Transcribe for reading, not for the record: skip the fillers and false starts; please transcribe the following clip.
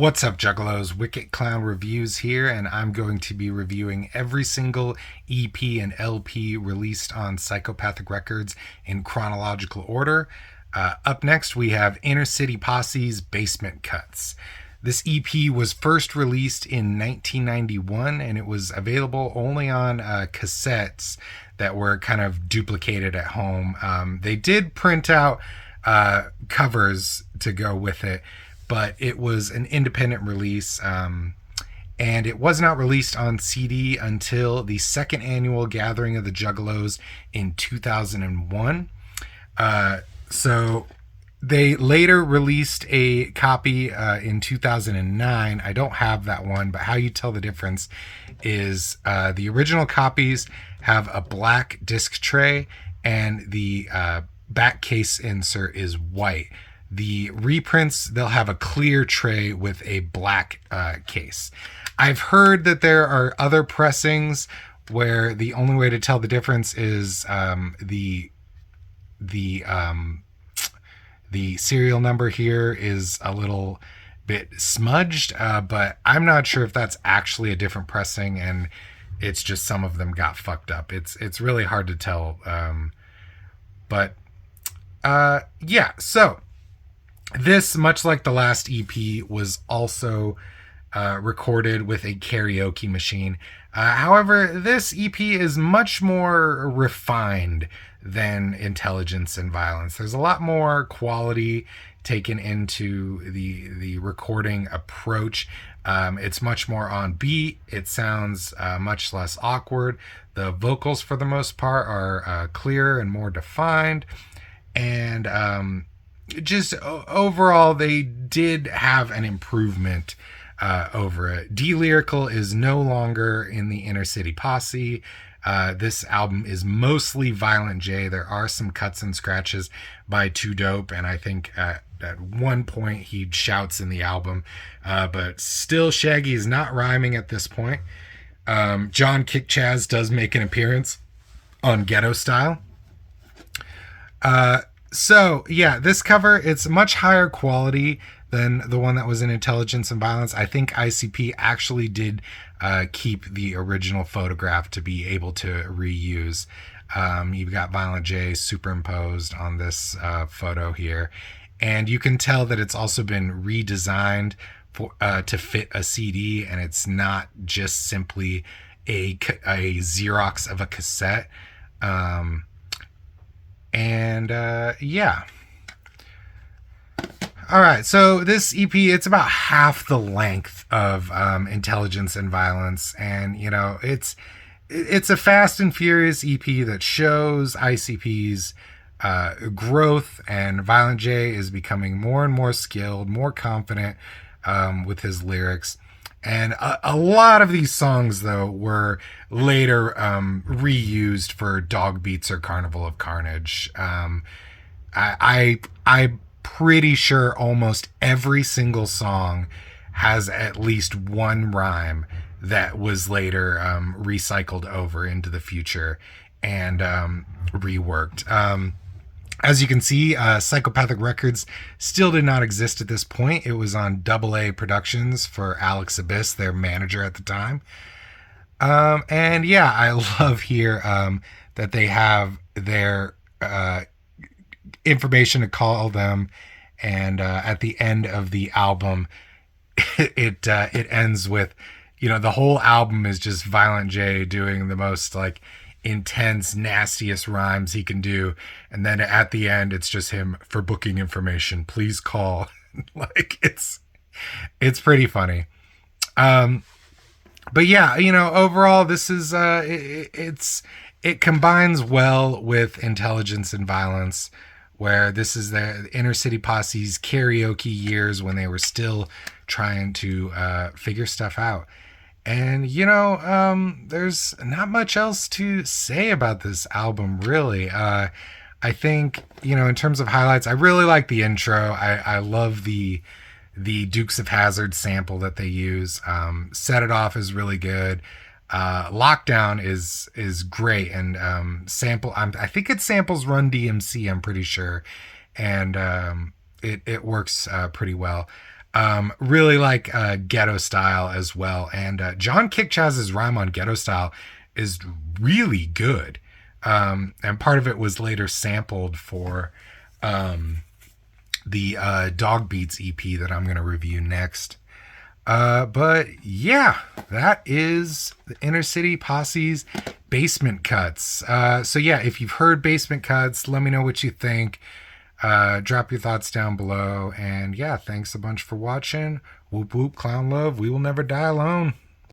What's up, Juggalos? Wicked Clown Reviews here, and I'm going to be reviewing every single EP and LP released on Psychopathic Records in chronological order. Up next, we have Inner City Posse's Bass-ment Cuts. This EP was first released in 1991, and it was available only on cassettes that were kind of duplicated at home. They did print out covers to go with it, but it was an independent release, and it was not released on CD until the second annual Gathering of the Juggalos in 2001. So they later released a copy in 2009. I don't have that one, but how you tell the difference is the original copies have a black disc tray, and the back case insert is white. The reprints, they'll have a clear tray with a black case. I've heard that there are other pressings where the only way to tell the difference is the serial number here is a little bit smudged, but I'm not sure if that's actually a different pressing, and it's just some of them got fucked up. It's really hard to tell, but yeah. So this, much like the last EP, was also recorded with a karaoke machine. However, this EP is much more refined than Intelligence and Violence. There's a lot more quality taken into the recording approach. It's much more on beat. It sounds much less awkward. The vocals, for the most part, are clearer and more defined. And just overall, they did have an improvement over it. D-Lyrical is no longer in the Inner City Posse. This album is mostly Violent J. There are some cuts and scratches by Too Dope, and I think at one point he shouts in the album, but still Shaggy is not rhyming at this point. John Kick Chaz does make an appearance on Ghetto Style. So yeah, this cover, it's much higher quality than the one that was in Intelligence and Violence. I think ICP actually did keep the original photograph to be able to reuse. You've got Violent J superimposed on this photo here, and you can tell that it's also been redesigned for to fit a CD, and it's not just simply a Xerox of a cassette. Yeah. All right, so this EP, it's about half the length of Intelligence and Violence, and it's a fast and furious EP that shows ICP's growth, and Violent J is becoming more and more skilled, more confident with his lyrics. And a lot of these songs, though, were later reused for Dog Beats or Carnival of Carnage. I'm pretty sure almost every single song has at least one rhyme that was later recycled over into the future and reworked. As you can see, Psychopathic Records still did not exist at this point. It was on AA Productions for Alex Abyss, their manager at the time. And yeah, I love here that they have their information to call them, and at the end of the album, it ends with, the whole album is just Violent J doing the most intense, nastiest rhymes he can do, and then at the end it's just him, for booking information please call. It's pretty funny. But yeah, overall this is it combines well with Intelligence and Violence, where this is the Inner City Posse's karaoke years when they were still trying to figure stuff out. And, there's not much else to say about this album, really. I think, in terms of highlights, I really like the intro. I love the Dukes of Hazzard sample that they use. Set It Off is really good. Lockdown is great. And I think it samples Run DMC, I'm pretty sure. And it works pretty well. Really like ghetto style as well. And John Kickchaz's rhyme on ghetto style is really good. And part of it was later sampled for the Dog Beats EP that I'm going to review next. But yeah, that is the Inner City Posse's Bass-ment Cuts. So yeah, if you've heard Bass-ment Cuts, let me know what you think. Drop your thoughts down below. And yeah, thanks a bunch for watching. Whoop whoop, clown love. We will never die alone.